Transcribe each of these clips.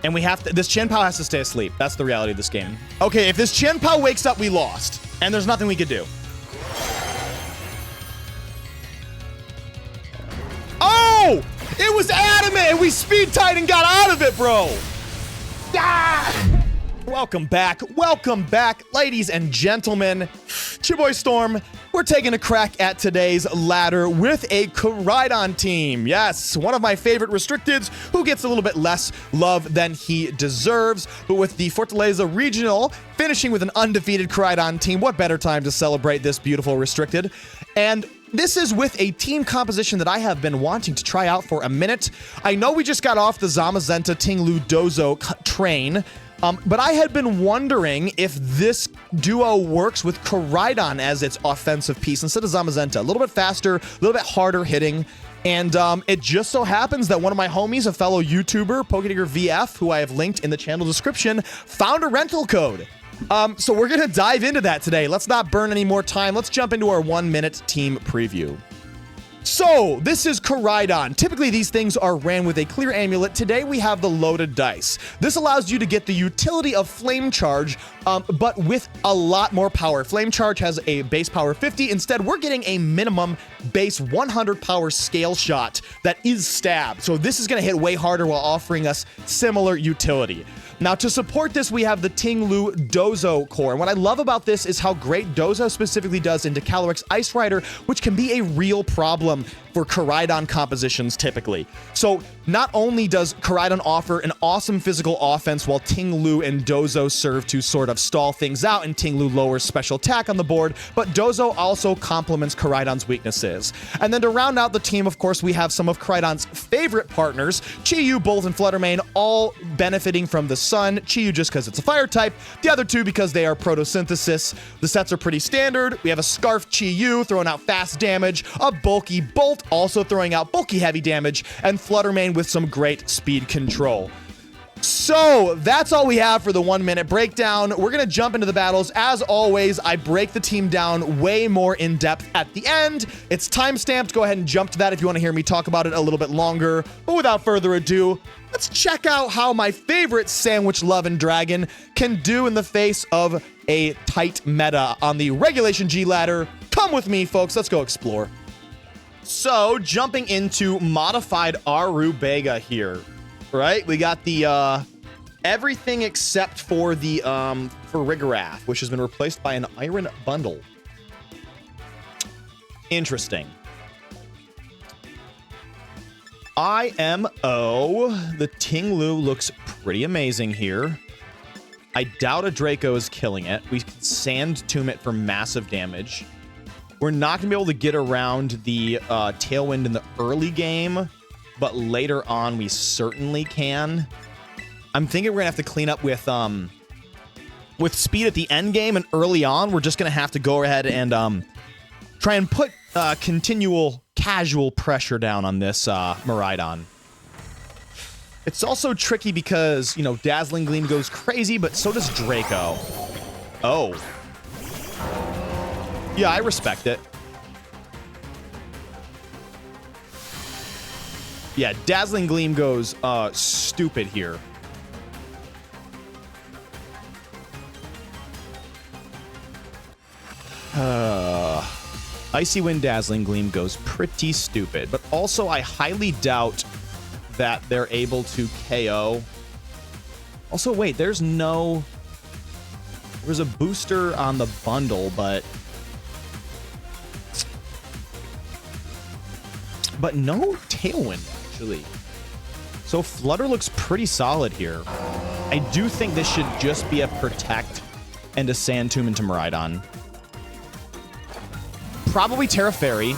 And we have to, this Chien-Pao has to stay asleep. That's the reality of this game. Okay, if this Chien-Pao wakes up, we lost. And there's nothing we could do. Oh! It was adamant and we speed tied and got out of it, bro. Ah! Welcome back, ladies and gentlemen. It's your boy Storm. We're taking a crack at today's ladder with a Koraidon team. Yes, one of my favorite restricteds who gets a little bit less love than he deserves. But with the Fortaleza Regional finishing with an undefeated Koraidon team, what better time to celebrate this beautiful restricted? And this is with a team composition that I have been wanting to try out for a minute. I know we just got off the Zamazenta Ting-Lu Dondozo train, but I had been wondering if this duo works with Koraidon as its offensive piece instead of Zamazenta. A little bit faster, a little bit harder hitting. And it just so happens that one of my homies, a fellow YouTuber, Pokedigger VF, who I have linked in the channel description, found a rental code. So we're going to dive into that today. Let's not burn any more time. Let's jump into our 1-minute team preview. So, this is Koraidon. Typically, these things are ran with a clear amulet. Today, we have the loaded dice. This allows you to get the utility of Flame Charge, but with a lot more power. Flame Charge has a base power 50. Instead, we're getting a minimum base 100 power scale shot that is stab. So this is going to hit way harder while offering us similar utility. Now, to support this, we have the Ting-Lu Dondozo core. And what I love about this is how great Dozo specifically does into Caly-Ice Rider, which can be a real problem for Koraidon compositions typically. So not only does Koraidon offer an awesome physical offense while Ting-Lu and Dondozo serve to sort of stall things out and Ting-Lu lowers special attack on the board, but Dondozo also complements Koraidon's weaknesses. And then to round out the team, of course, we have some of Koraidon's favorite partners, Chi-Yu, Bolt, and Fluttermane, all benefiting from the sun. Chi-Yu just because it's a fire type, the other two because they are photosynthesis. The sets are pretty standard. We have a Scarf Chi-Yu throwing out fast damage, a bulky Bolt also throwing out bulky heavy damage, and Fluttermane with some great speed control. So that's all we have for the 1-minute breakdown. We're going to jump into the battles. As always, I break the team down way more in depth at the end. It's time-stamped. Go ahead and jump to that if you want to hear me talk about it a little bit longer. But without further ado, let's check out how my favorite Sandwich Lovin' Dragon can do in the face of a tight meta on the Regulation G ladder. Come with me, folks. Let's go explore. So, jumping into modified Arubega here, right? We got the, everything except for the, for Rigorath, which has been replaced by an Iron Bundle. Interesting. IMO, the Ting-Lu looks pretty amazing here. I doubt a Draco is killing it. We can Sand Tomb it for massive damage. We're not going to be able to get around the Tailwind in the early game, but later on we certainly can. I'm thinking we're going to have to clean up with speed at the end game, and early on we're just going to have to go ahead and try and put continual casual pressure down on this Miraidon. It's also tricky because, you know, Dazzling Gleam goes crazy, but so does Draco. Oh. Yeah, I respect it. Yeah, Dazzling Gleam goes stupid here. Icy Wind Dazzling Gleam goes pretty stupid, but also I highly doubt that they're able to KO. Also, wait, there's a booster on the bundle, but no Tailwind, actually. So Flutter looks pretty solid here. I do think this should just be a Protect and a Sand Tomb into Miraidon. Probably Terra Fairy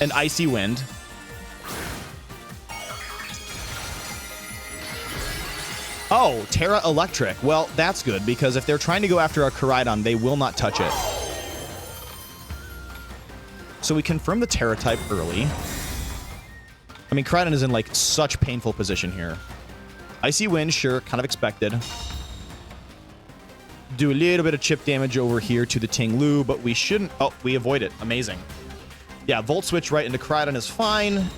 and Icy Wind. Oh, Terra Electric. Well, that's good, because if they're trying to go after our Koraidon, they will not touch it. So we confirm the Terra type early. I mean, Koraidon is in, like, such painful position here. Icy Wind, sure, kind of expected. Do a little bit of chip damage over here to the Ting-Lu, but we shouldn't... Oh, we avoid it. Amazing. Yeah, Volt Switch right into Koraidon is fine.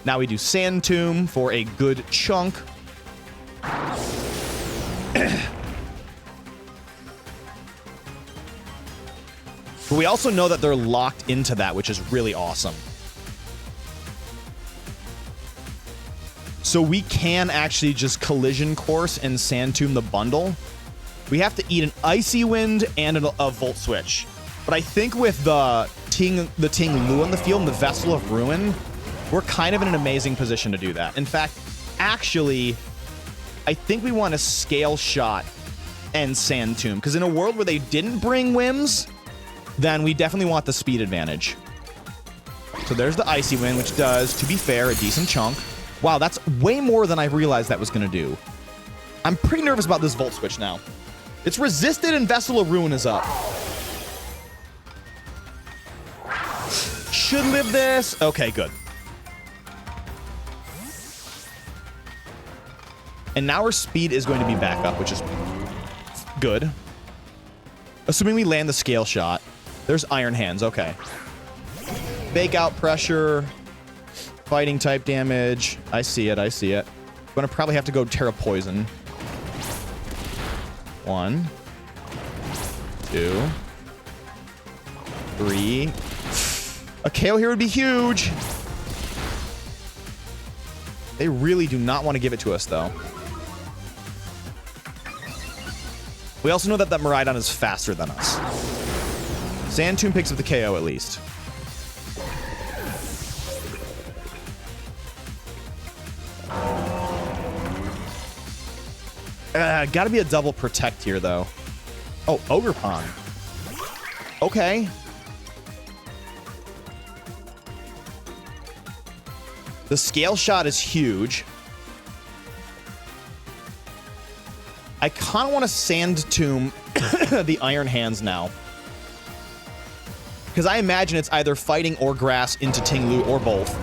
Now we do Sand Tomb for a good chunk. But we also know that they're locked into that, which is really awesome. So we can actually just Collision Course and Sand Tomb the bundle. We have to eat an Icy Wind and a Volt Switch. But I think with the Ting-Lu on the field and the Vessel of Ruin, we're kind of in an amazing position to do that. In fact, actually, I think we want to Scale Shot and Sand Tomb, because in a world where they didn't bring Whims, then we definitely want the speed advantage. So there's the Icy Wind, which does, to be fair, a decent chunk. Wow, that's way more than I realized that was going to do. I'm pretty nervous about this Volt Switch now. It's resisted and Vessel of Ruin is up. Should live this. Okay, good. And now our speed is going to be back up, which is good. Assuming we land the Scale Shot. There's Iron Hands, okay. Fake out pressure. Fighting type damage. I see it, I see it. I'm gonna probably have to go Terra Poison. 1, 2, 3. A KO here would be huge. They really do not want to give it to us, though. We also know that Miraidon is faster than us. Sand Tomb picks up the KO, at least. Gotta be a double protect here, though. Oh, Ogre Pond. Okay. The Scale Shot is huge. I kind of want to Sand Tomb the Iron Hands now. Because I imagine it's either fighting or grass into Ting-Lu or both.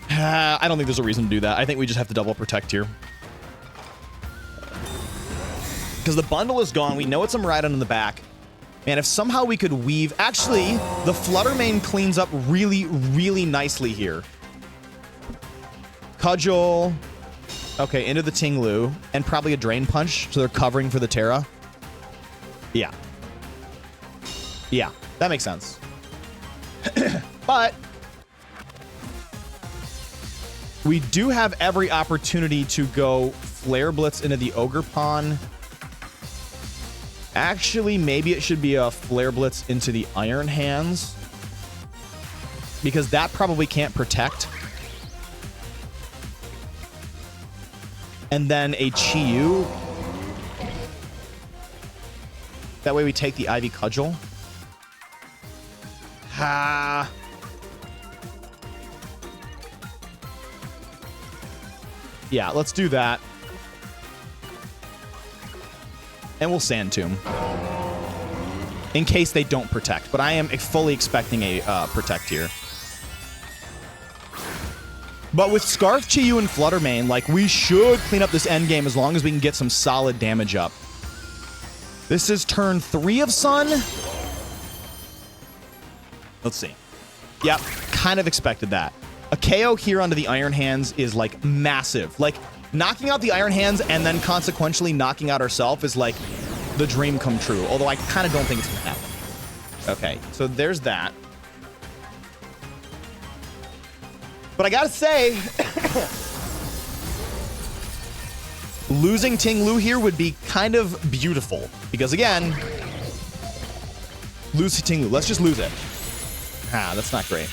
I don't think there's a reason to do that. I think we just have to double protect here. Because the bundle is gone. We know it's a Miraidon in the back. Man, if somehow we could weave... Actually, the Fluttermane cleans up really, really nicely here. Cudgel. Okay, into the Ting-Lu. And probably a Drain Punch, so they're covering for the Terra. Yeah. Yeah, that makes sense. But... we do have every opportunity to go Flare Blitz into the Ogre Pond. Actually, maybe it should be a Flare Blitz into the Iron Hands, because that probably can't protect. And then a Chi-Yu. That way we take the Ivy Cudgel. Ha. Yeah, let's do that. And we'll Sand Tomb. In case they don't protect. But I am fully expecting a protect here. But with Scarf, Chi-Yu, and Fluttermane, like, we should clean up this endgame as long as we can get some solid damage up. This is turn 3 of Sun. Let's see. Yep, kind of expected that. A KO here onto the Iron Hands is, like, massive. Like, knocking out the Iron Hands and then consequentially knocking out ourselves is like the dream come true. Although I kind of don't think it's going to happen. Okay, so there's that. But I gotta say, losing Ting-Lu here would be kind of beautiful. Because again, lose Ting-Lu. Let's just lose it. Ah, that's not great.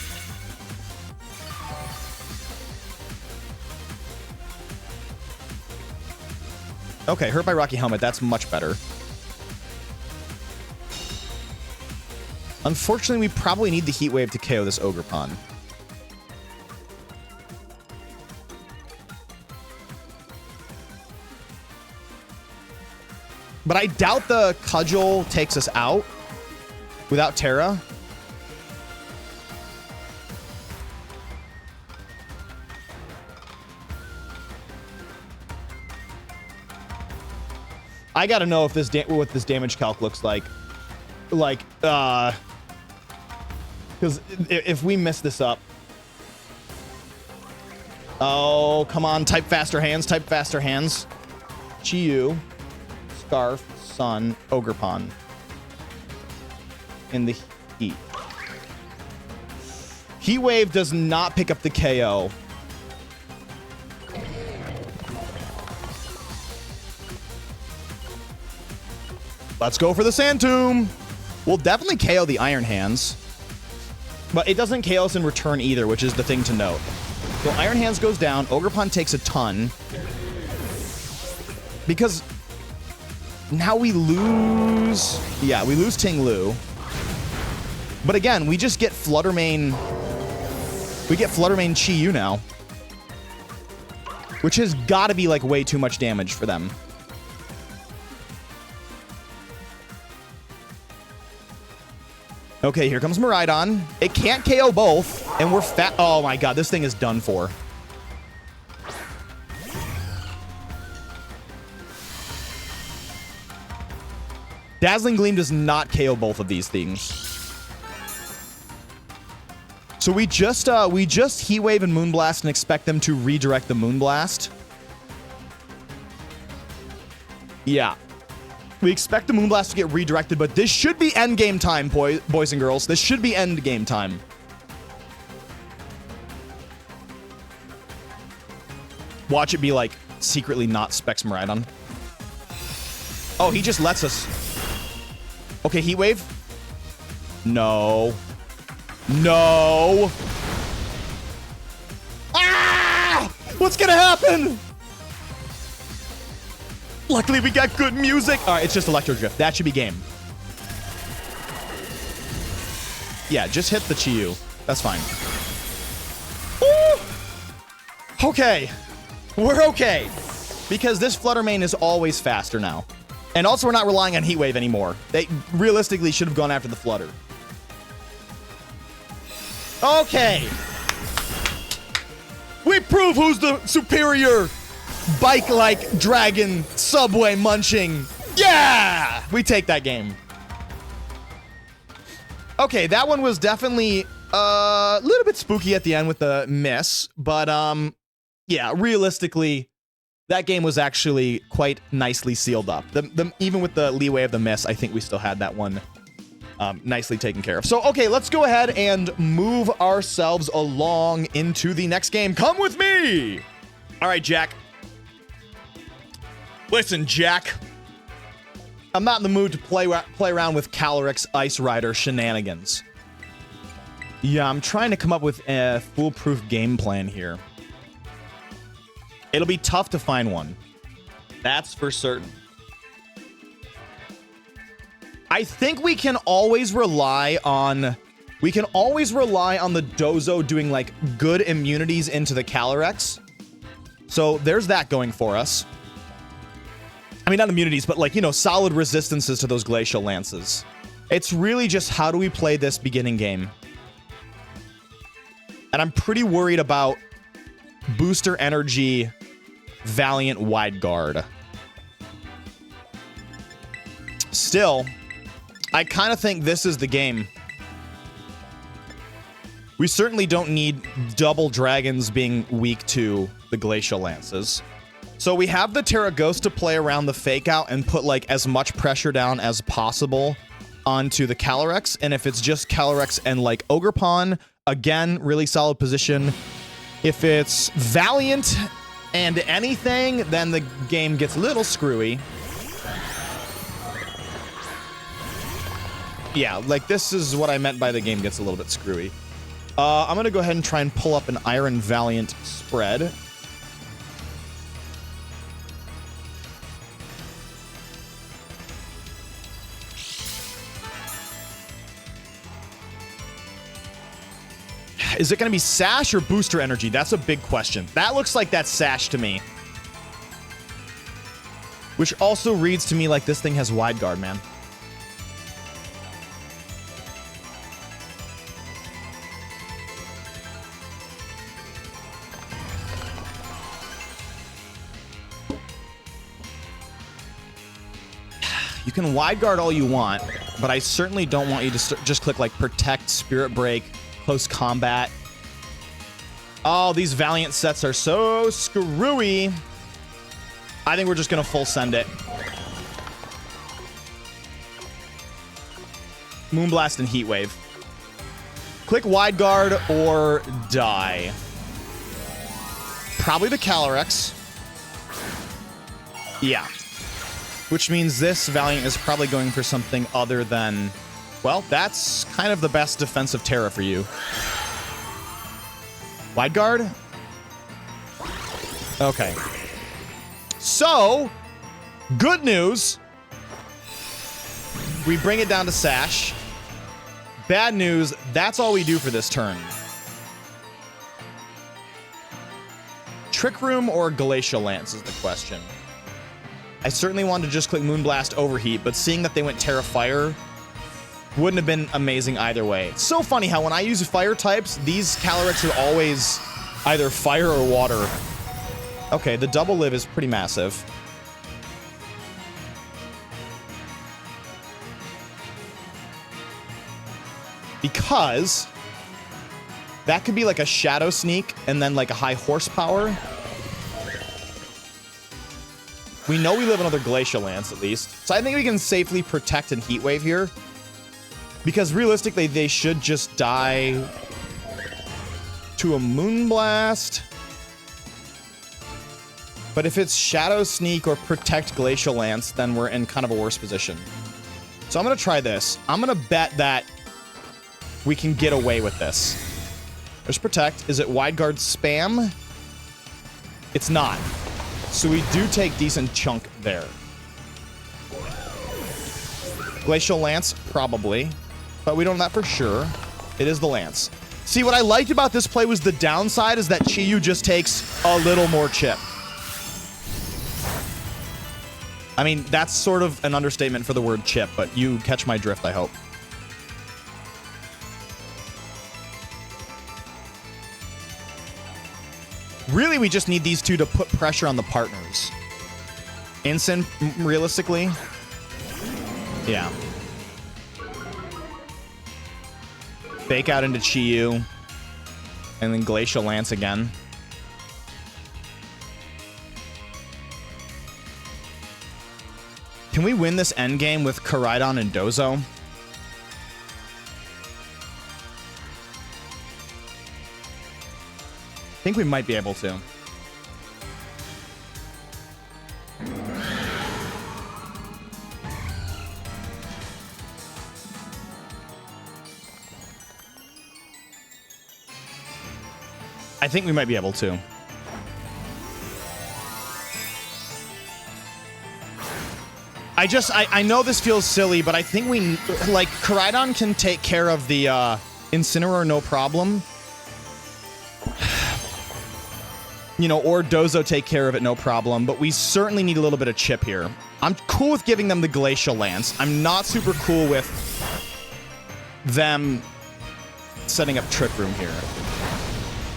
Okay, hurt by Rocky Helmet. That's much better. Unfortunately, we probably need the Heat Wave to KO this Ogre Pond. But I doubt the Cudgel takes us out without Terra. I gotta know if this what this damage calc looks like. Like, because if we mess this up. Oh, come on. Type faster hands. Type faster hands. Chi-Yu. Scarf. Sun. Ogre Pond. in the heat. Heat Wave does not pick up the KO. Let's go for the Sand Tomb. We'll definitely KO the Iron Hands. But it doesn't KO us in return either, which is the thing to note. So Iron Hands goes down. Ogerpon takes a ton. Because now we lose... Yeah, we lose Ting-Lu. But again, we just get Fluttermane... We get Fluttermane Chi-Yu now. Which has got to be, like, way too much damage for them. Okay, here comes Miraidon. It can't KO both, and we're fat. Oh my god, this thing is done for. Dazzling Gleam does not KO both of these things. So we just Heat Wave and Moonblast and expect them to redirect the Moonblast. Yeah. We expect the Moonblast to get redirected, but this should be endgame time, boys and girls. This should be endgame time. Watch it be, like, secretly not Specs Miraidon. Oh, he just lets us. Okay, Heat Wave. No. No. Ah! What's gonna happen? Luckily, we got good music. All right, it's just Electro Drift. That should be game. Yeah, just hit the Chi-Yu. That's fine. Woo! Okay. We're okay. Because this Fluttermane is always faster now. And also, we're not relying on Heat Wave anymore. They realistically should have gone after the Flutter. Okay. We prove who's the superior bike-like dragon subway munching. Yeah! We take that game. Okay, that one was definitely a little bit spooky at the end with the miss, but yeah, realistically, that game was actually quite nicely sealed up. Even with the leeway of the miss, I think we still had that one nicely taken care of. So, okay, let's go ahead and move ourselves along into the next game. Come with me! All right, Jack. Listen, Jack. I'm not in the mood to play around with Caly-Ice Rider shenanigans. Yeah, I'm trying to come up with a foolproof game plan here. It'll be tough to find one. That's for certain. I think we can always rely on the Dozo doing like good immunities into the Calyrex. So there's that going for us. I mean, not immunities, but like, you know, solid resistances to those Glacial Lances. It's really just how do we play this beginning game? And I'm pretty worried about Booster Energy Valiant Wide Guard. Still, I kind of think this is the game. We certainly don't need double dragons being weak to the Glacial Lances. So we have the Terra Ghost to play around the fake out and put like as much pressure down as possible onto the Calyrex. And if it's just Calyrex and like Ogerpon, again, really solid position. If it's Valiant and anything, then the game gets a little screwy. Yeah, like this is what I meant by the game gets a little bit screwy. I'm going to go ahead and try and pull up an Iron Valiant spread. Is it going to be Sash or Booster Energy? That's a big question. That looks like that's Sash to me. Which also reads to me like this thing has Wide Guard, man. You can Wide Guard all you want, but I certainly don't want you to just click like Protect, Spirit Break, Close Combat. Oh, these Valiant sets are so screwy. I think we're just going to full send it. Moonblast and Heat Wave. Click Wide Guard or die. Probably the Caly-Ice. Yeah. Which means this Valiant is probably going for something other than... Well, that's kind of the best defensive Terra for you. Wide Guard? Okay. So, good news. We bring it down to Sash. Bad news, that's all we do for this turn. Trick Room or Glacial Lance is the question. I certainly wanted to just click Moonblast Overheat, but seeing that they went Terra Fire wouldn't have been amazing either way. It's so funny how when I use fire types, these Caly-Ice are always either fire or water. Okay, the double live is pretty massive. Because that could be like a Shadow Sneak and then like a high horsepower. We know we live another Glacial Lance at least. So I think we can safely protect and Heat Wave here. Because realistically, they should just die to a Moonblast. But if it's Shadow Sneak or Protect Glacial Lance, then we're in kind of a worse position. So I'm going to try this. I'm going to bet that we can get away with this. There's Protect. Is it Wide Guard spam? It's not. So we do take decent chunk there. Glacial Lance, probably. But we don't know that for sure. It is the Lance. See, what I liked about this play was the downside is that Chi-Yu just takes a little more chip. I mean, that's sort of an understatement for the word chip, but you catch my drift, I hope. Really, we just need these two to put pressure on the partners. Ensign, realistically? Yeah. Fake out into Chi-Yu. And then Glacial Lance again. Can we win this endgame with Koraidon and Dozo? I think we might be able to. I think we might be able to. I know this feels silly, but I think we, like, Koraidon can take care of the Incineroar no problem. You know, or Dozo take care of it no problem, but we certainly need a little bit of chip here. I'm cool with giving them the Glacial Lance. I'm not super cool with them setting up Trick Room here.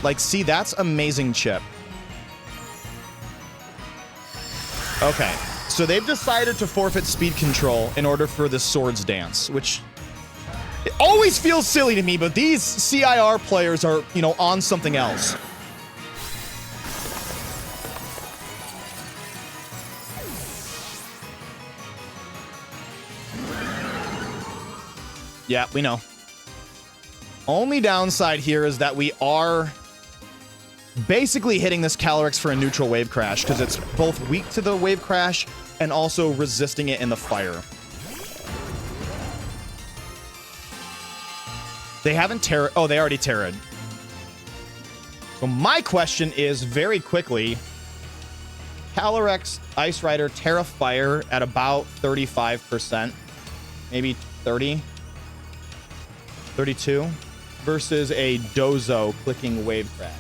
Like, see, that's amazing chip. Okay. So they've decided to forfeit speed control in order for the Swords Dance, which it always feels silly to me, but these CIR players are, you know, on something else. Yeah, we know. Only downside here is that we are basically hitting this Caly-Ice for a neutral wave crash because it's both weak to the wave crash and also resisting it in the fire. They haven't Terra... Oh, they already Terra'd. So my question is, very quickly, Caly-Ice, Ice Rider, Terra Fire at about 35%. Maybe 30. 32. Versus a Dozo clicking wave crash.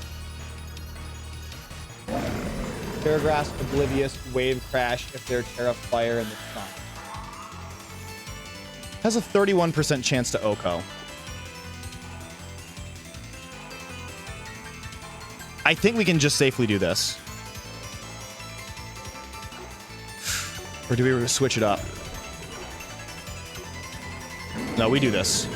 Terra Grass, Oblivious, Wave Crash if they're Terra Fire in the sun. Has a 31% chance to Oko. I think we can just safely do this. Or do we switch it up? No, we do this.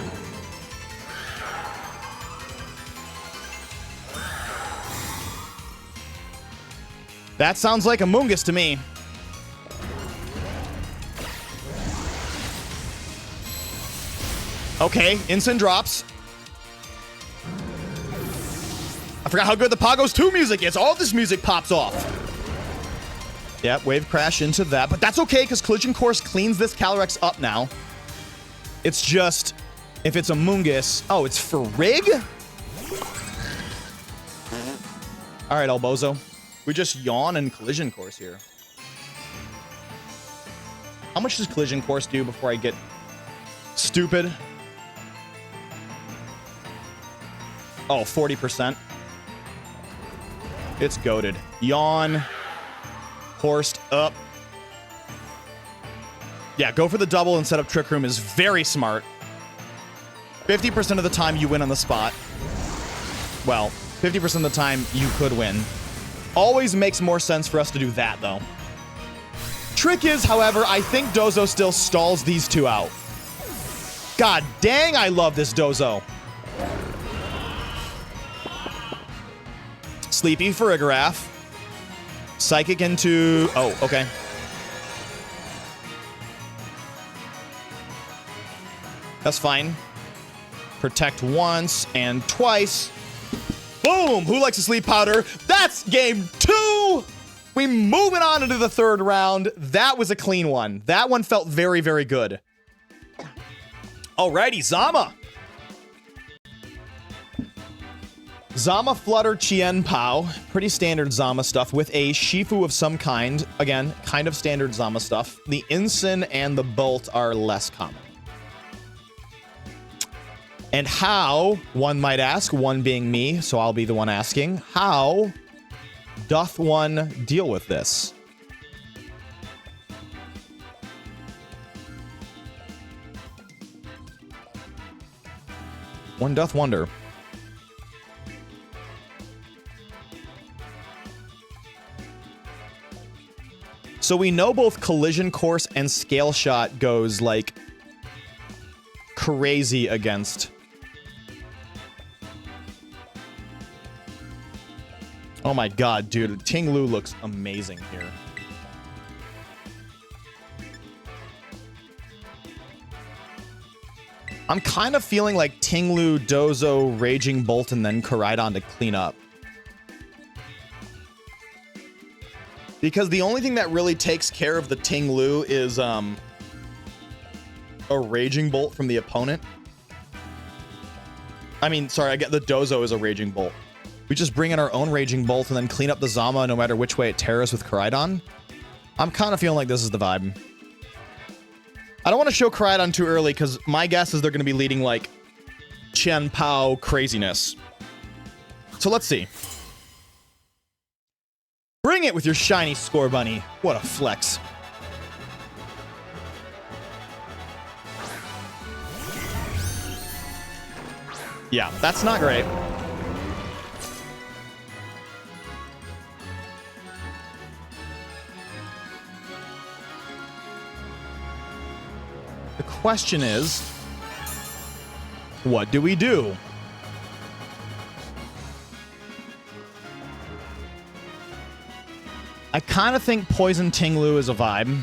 That sounds like a Mungus to me. Okay, instant drops. I forgot how good the Pagos 2 music is. All of this music pops off. Yep, wave crash into that. But that's okay, because Collision Course cleans this Calyrex up now. It's just, if it's a Mungus... Oh, it's for Rig? All right, Elbozo. We just yawn and Collision Course here. How much does Collision Course do before I get stupid? Oh, 40%. It's goated. Yawn. Horsed up. Yeah, go for the double and set up Trick Room is very smart. 50% of the time you win on the spot. Well, 50% of the time you could win. Always makes more sense for us to do that, though. Trick is, however, I think Dozo still stalls these two out. God dang, I love this Dozo. Sleepy for Farigiraf. Psychic into... Oh, okay. That's fine. Protect once and twice. Boom! Who likes a sleep powder? That's game 2! We moving on into the 3rd round. That was a clean one. That one felt very, very good. Alrighty, Zama. Zama Flutter Chien Pao. Pretty standard Zama stuff with a Shifu of some kind. Again, kind of standard Zama stuff. The Ensign and the Bolt are less common. And how, one might ask, one being me, so I'll be the one asking, how doth one deal with this? One doth wonder. So we know both Collision Course and Scale Shot goes, like, crazy against... Oh my god, dude. Ting-Lu looks amazing here. I'm kind of feeling like Ting-Lu, Dozo, Raging Bolt, and then Koraidon to clean up. Because the only thing that really takes care of the Ting-Lu is a Raging Bolt from the opponent. I mean, sorry, I get the Dozo is a Raging Bolt. We just bring in our own Raging Bolt and then clean up the Zama no matter which way it tears with Koraidon. I'm kind of feeling like this is the vibe. I don't want to show Koraidon too early because my guess is they're going to be leading like Chien Pao craziness. So let's see. Bring it with your shiny Score Bunny. What a flex. Yeah, that's not great. The question is, what do we do? I kind of think Poison Ting-Lu is a vibe.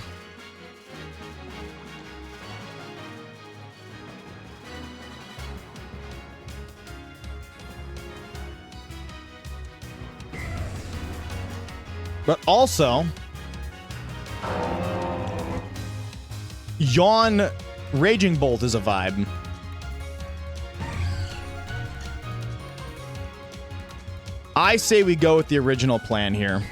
But also, Yawn Raging Bolt is a vibe. I say we go with the original plan here.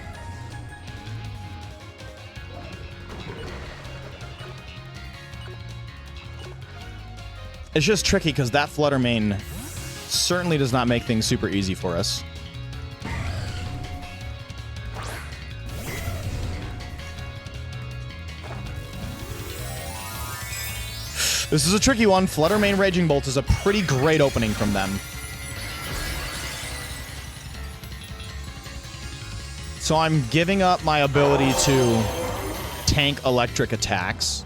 It's just tricky because that Flutter Mane certainly does not make things super easy for us. This is a tricky one. Flutter Mane Raging Bolt is a pretty great opening from them. So I'm giving up my ability to tank electric attacks.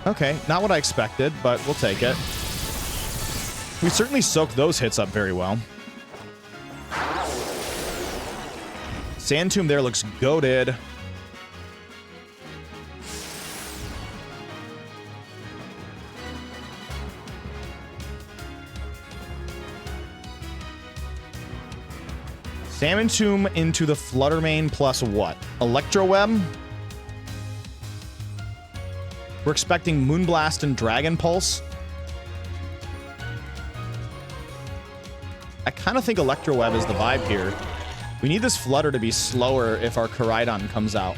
Okay, not what I expected, but we'll take it. We certainly soaked those hits up very well. Sand Tomb there looks goated. Salmon Tomb into the Flutter Mane plus what? Electro Web? We're expecting Moonblast and Dragon Pulse. I kind of think Electro Web is the vibe here. We need this Flutter to be slower if our Koraidon comes out.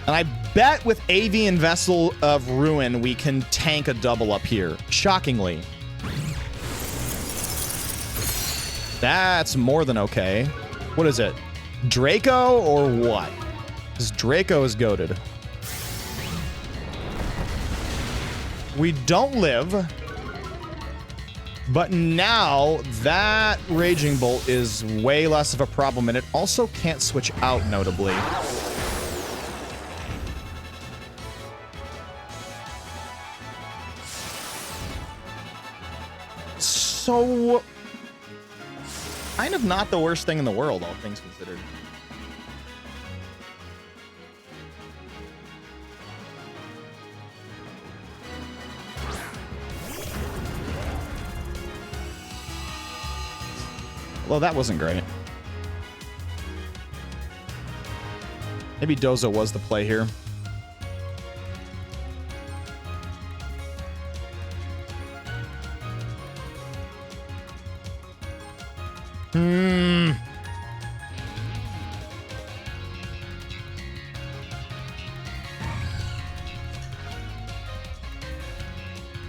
And I bet with AV and Vessel of Ruin, we can tank a double up here. Shockingly. That's more than okay. What is it? Draco or what? This Draco is goated. We don't live. But now that Raging Bolt is way less of a problem, and it also can't switch out notably. So, kind of not the worst thing in the world, all things considered. Well, that wasn't great. Maybe Dozo was the play here.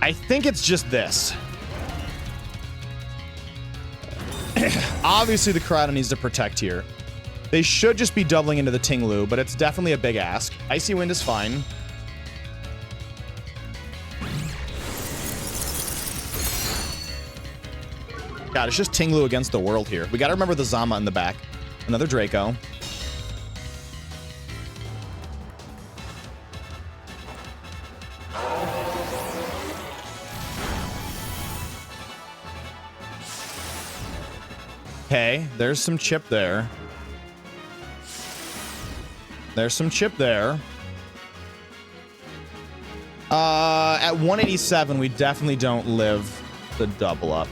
I think it's just this. Obviously, the Koraidon needs to protect here. They should just be doubling into the Ting-Lu, but it's definitely a big ask. Icy Wind is fine. God, it's just Ting-Lu against the world here. We got to remember the Zama in the back. Another Draco. Okay, there's some chip there. There's some chip there. At 187, we definitely don't live the double up.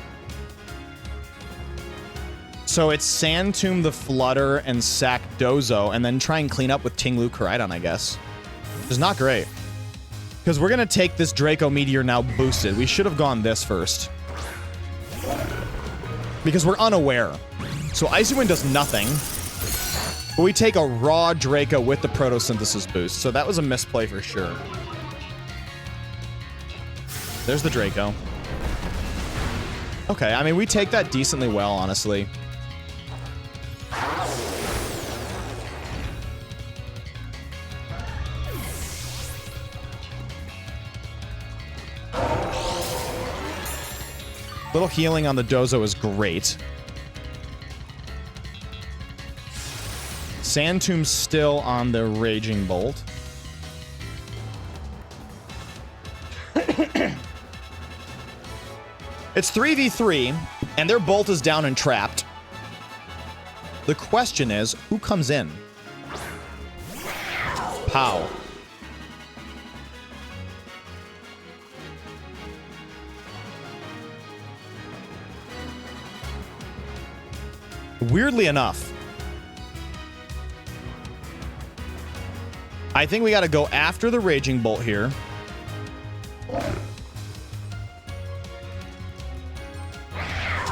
So it's Sand Tomb the Flutter and sack Dozo, and then try and clean up with Ting-Lu Koraidon, I guess. Which is not great. Because we're going to take this Draco Meteor now boosted. We should have gone this first. Because we're unaware. So Icy Wind does nothing. But we take a raw Draco with the Photosynthesis boost. So that was a misplay for sure. There's the Draco. Okay, I mean, we take that decently well, honestly. Little healing on the Dozo is great. Sand Tomb's still on the Raging Bolt. It's 3v3, and their Bolt is down and trapped. The question is, who comes in? Pow. Weirdly enough, I think we got to go after the Raging Bolt here.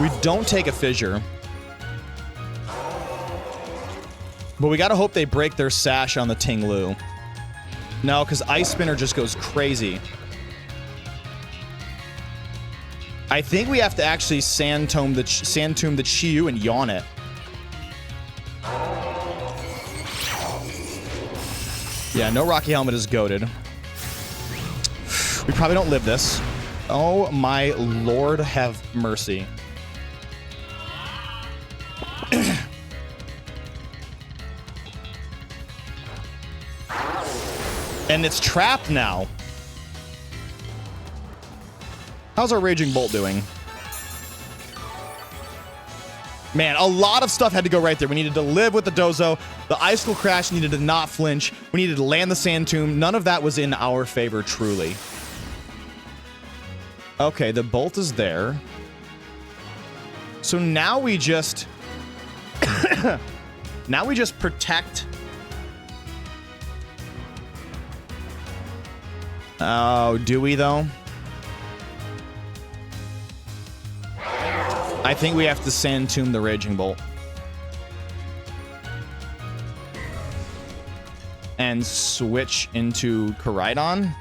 We don't take a Fissure. But we got to hope they break their sash on the Ting-Lu. No, because Ice Spinner just goes crazy. I think we have to actually Sand Tomb the Chiyu and yawn it. Yeah, no Rocky Helmet is goated. We probably don't live this. Oh my Lord, have mercy. And it's trapped now. How's our Raging Bolt doing? Man, a lot of stuff had to go right there. We needed to live with the Dozo. The Icicle Crash needed to not flinch. We needed to land the Sand Tomb. None of that was in our favor, truly. Okay, the Bolt is there. So now we just... now we just protect... Oh, do we though? I think we have to Sand Tomb the Raging Bolt. And switch into Koraidon.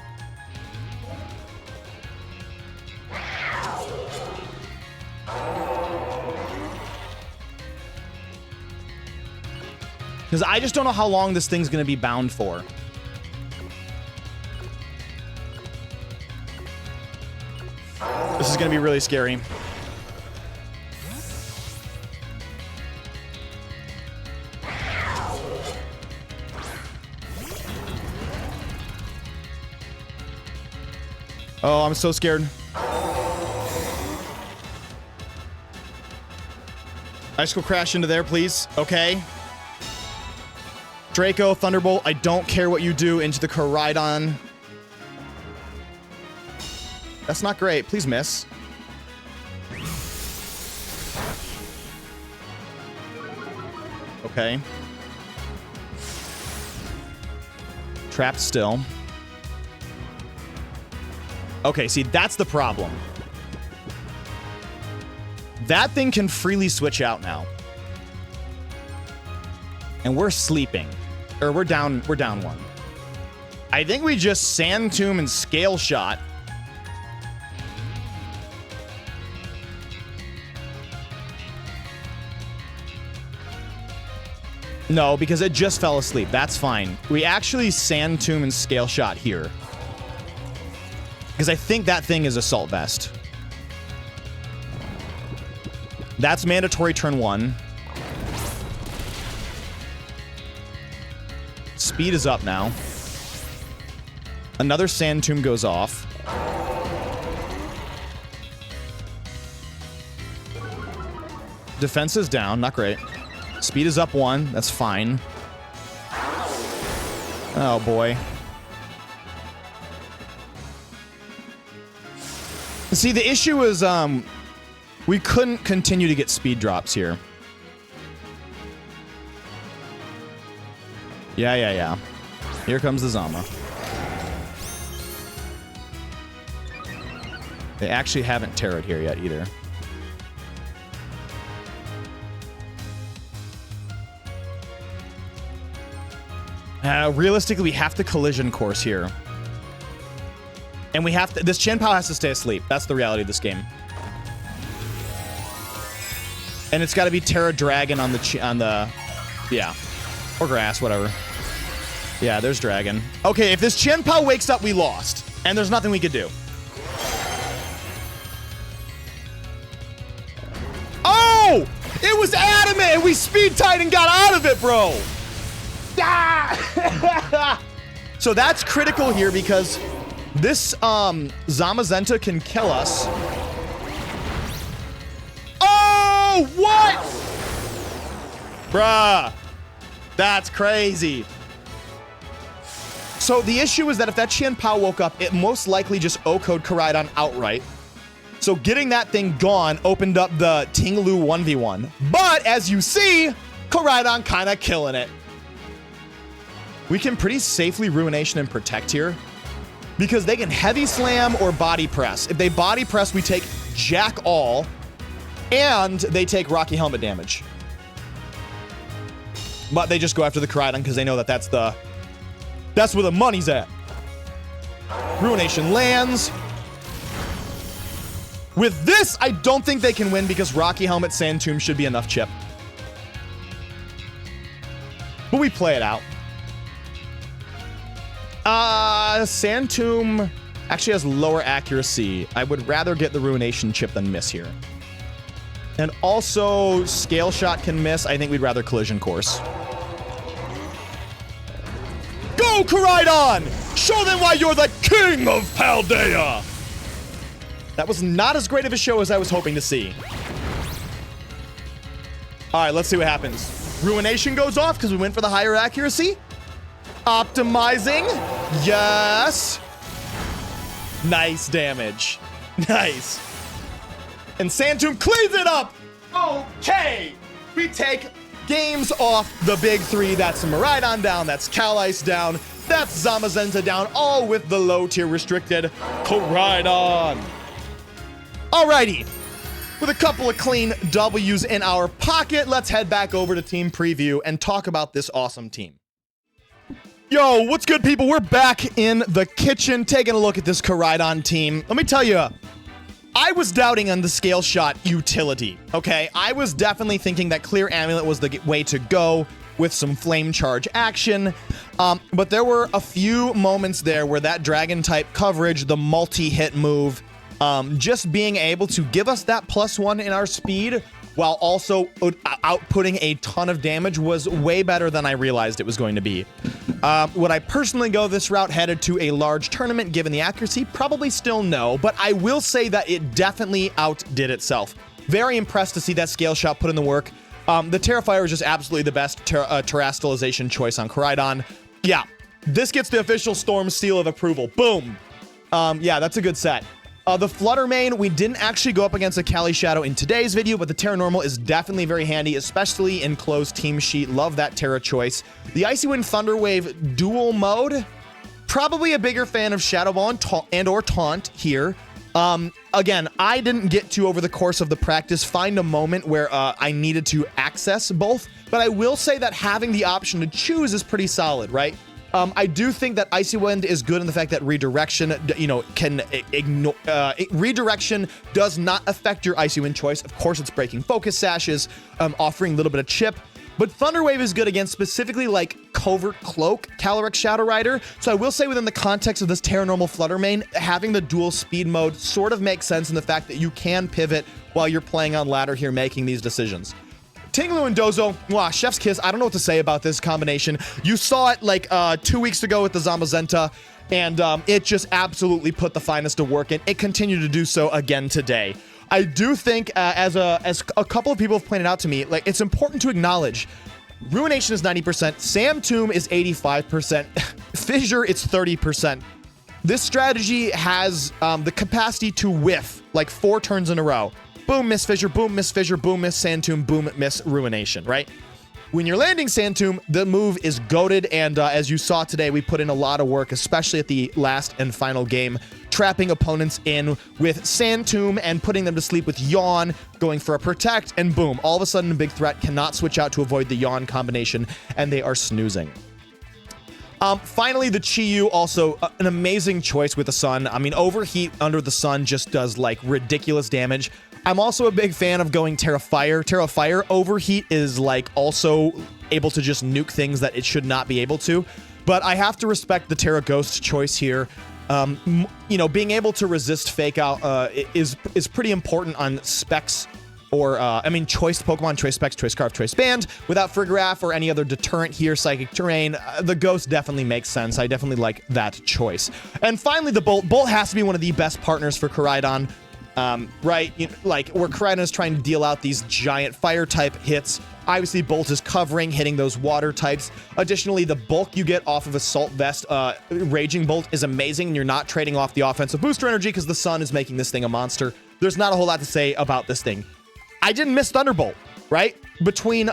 Because I just don't know how long this thing's going to be bound for. This is going to be really scary. Oh, I'm so scared. I just go crash into there, please. Okay. Draco, Thunderbolt, I don't care what you do into the Koraidon. That's not great. Please miss. Okay. Trapped still. Okay, see, that's the problem. That thing can freely switch out now. And we're sleeping. Or we're down one. I think we just Sand Tomb and Scale Shot. No, because it just fell asleep. That's fine. We actually Sand Tomb and Scale Shot here. Because I think that thing is Assault Vest. That's mandatory turn 1. Speed is up now. Another Sand Tomb goes off. Defense is down. Not great. Speed is up 1. That's fine. Oh, boy. See, the issue is, we couldn't continue to get speed drops here. Yeah. Here comes the Zama. They actually haven't terrored here yet, either. Realistically, we have to collision course here. And we have to... This Chien-Pao has to stay asleep. That's the reality of this game. And it's got to be Terra Dragon on the... Yeah. Or grass, whatever. Yeah, there's Dragon. Okay, if this Chien-Pao wakes up, we lost. And there's nothing we could do. Oh! It was adamant and we speed tied and got out of it, bro! Ah! So that's critical here because this Zamazenta can kill us. Oh, what? Bruh. That's crazy. So the issue is that if that Chien-Pao woke up, it most likely just O-code Koraidon outright. So getting that thing gone opened up the Ting-Lu 1v1. But as you see, Koraidon kind of killing it. We can pretty safely Ruination and Protect here because they can Heavy Slam or Body Press. If they Body Press, we take Jack All and they take Rocky Helmet damage. But they just go after the Koraidon because they know that that's where the money's at. Ruination lands. With this, I don't think they can win because Rocky Helmet Sand Tomb should be enough chip. But we play it out. Sand Tomb actually has lower accuracy. I would rather get the Ruination chip than miss here. And also, Scale Shot can miss. I think we'd rather Collision Course. Go, Koraidon! Show them why you're the king of Paldea! That was not as great of a show as I was hoping to see. All right, let's see what happens. Ruination goes off because we went for the higher accuracy. Optimizing. Yes. Nice damage. Nice. And Sand Tomb cleans it up. Okay, we take games off the big three. That's Miraidon down, that's Caly-Ice down, that's Zamazenta down, all with the low tier restricted Koraidon. Alrighty, with a couple of clean W's in our pocket, let's head back over to team preview and talk about this awesome team. Yo, what's good, people? We're back in the kitchen taking a look at this Koraidon team. Let me tell you, I was doubting on the scale shot utility, okay? I was definitely thinking that Clear Amulet was the way to go with some flame charge action, but there were a few moments there where that dragon type coverage, the multi-hit move, just being able to give us that +1 in our speed while also outputting a ton of damage was way better than I realized it was going to be. Would I personally go this route headed to a large tournament given the accuracy? Probably still no, but I will say that it definitely outdid itself. Very impressed to see that scale shot put in the work. The Terrifier is just absolutely the best terrestrialization choice on Koraidon. Yeah, this gets the official Storm seal of approval. Boom. Yeah, that's a good set. The Flutter main, we didn't actually go up against a Caly Shadow in today's video, but the Terra Normal is definitely very handy, especially in closed team sheet. Love that Terra choice. The Icy Wind Thunder Wave dual mode, probably a bigger fan of Shadow Ball and or Taunt here. Again, I didn't get to, over the course of the practice, find a moment where I needed to access both, but I will say that having the option to choose is pretty solid, right? I do think that Icy Wind is good in the fact that redirection, you know, can ignore, redirection does not affect your Icy Wind choice. Of course, it's breaking focus sashes, offering a little bit of chip, but Thunder Wave is good against specifically like Covert Cloak, Calyrex Shadow Rider. So I will say within the context of this Terra Normal Flutter main, having the dual speed mode sort of makes sense in the fact that you can pivot while you're playing on ladder here, making these decisions. Ting-Lu Dondozo, wow, chef's kiss. I don't know what to say about this combination. You saw it like 2 weeks ago with the Zamazenta, and it just absolutely put the finest of work in. It continued to do so again today. I do think, as a couple of people have pointed out to me, like it's important to acknowledge, Ruination is 90%, Sam Tomb is 85%, Fissure it's 30%. This strategy has the capacity to whiff like 4 turns in a row. Boom, miss Fissure, boom, miss Fissure, boom, miss Sand Tomb, boom, miss Ruination, right? When you're landing Sand Tomb, the move is goated, and as you saw today, we put in a lot of work, especially at the last and final game, trapping opponents in with Sand Tomb and putting them to sleep with Yawn, going for a Protect, and boom, all of a sudden a big threat cannot switch out to avoid the Yawn combination, and they are snoozing. Finally, the Chi-Yu, also an amazing choice with the Sun. I mean, Overheat under the Sun just does like ridiculous damage. I'm also a big fan of going Terra Fire. Terra Fire Overheat is like also able to just nuke things that it should not be able to. But I have to respect the Terra Ghost choice here. You know, being able to resist Fake Out is pretty important on specs or, I mean, choice Pokemon, choice specs, choice Scarf, choice Band. Without Frigoraph or any other deterrent here, Psychic Terrain, the Ghost definitely makes sense. I definitely like that choice. And finally, the Bolt. Bolt has to be one of the best partners for Koraidon. Right? You know, like, where Koraidon is trying to deal out these giant fire type hits. Obviously, Bolt is covering, hitting those water types. Additionally, the bulk you get off of Assault Vest, Raging Bolt, is amazing, and you're not trading off the offensive booster energy because the Sun is making this thing a monster. There's not a whole lot to say about this thing. I didn't miss Thunderbolt, right? Between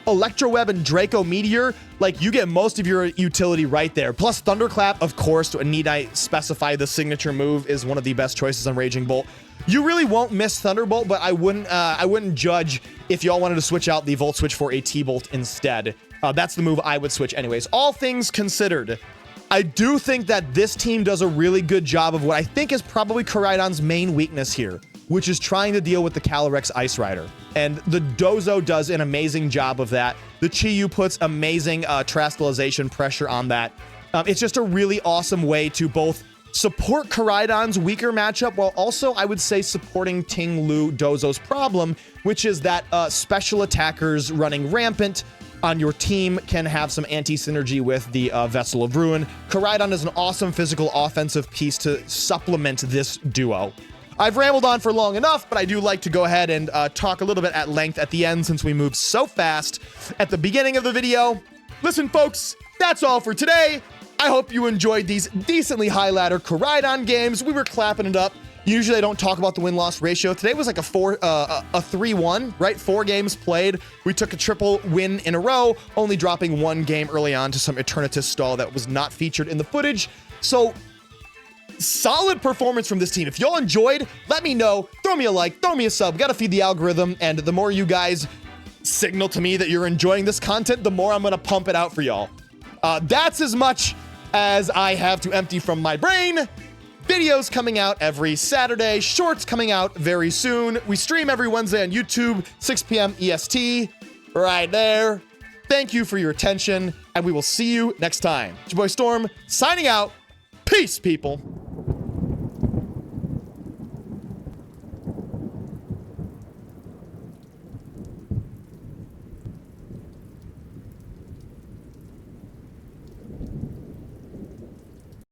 Electroweb and Draco Meteor, like, you get most of your utility right there. Plus Thunderclap, of course, need I specify the signature move is one of the best choices on Raging Bolt. You really won't miss Thunderbolt, but I wouldn't judge if y'all wanted to switch out the Volt Switch for a T-Bolt instead. That's the move I would switch anyways. All things considered, I do think that this team does a really good job of what I think is probably Koraidon's main weakness here, which is trying to deal with the Calyrex Ice Rider. And the Dozo does an amazing job of that. The Chi-Yu puts amazing terrestrialization pressure on that. It's just a really awesome way to both support Koraidon's weaker matchup while also, I would say, supporting Ting-Lu Dozo's problem, which is that special attackers running rampant on your team can have some anti-synergy with the Vessel of Ruin. Koraidon is an awesome physical offensive piece to supplement this duo. I've rambled on for long enough, but I do like to go ahead and talk a little bit at length at the end since we moved so fast at the beginning of the video. Listen, folks, that's all for today. I hope you enjoyed these decently high ladder Koraidon games. We were clapping it up. Usually I don't talk about the win-loss ratio. Today was like a 3-1, right? 4 games played. We took a triple win in a row, only dropping 1 game early on to some Eternatus stall that was not featured in the footage. So solid performance from this team. If y'all enjoyed, let me know. Throw me a like, throw me a sub. Gotta feed the algorithm. And the more you guys signal to me that you're enjoying this content, the more I'm gonna pump it out for y'all. That's as much as I have to empty from my brain. Videos coming out every Saturday, shorts coming out very soon. We stream every Wednesday on YouTube, 6 p.m. EST, right there. Thank you for your attention, and we will see you next time. It's your boy Storm, signing out. Peace, people.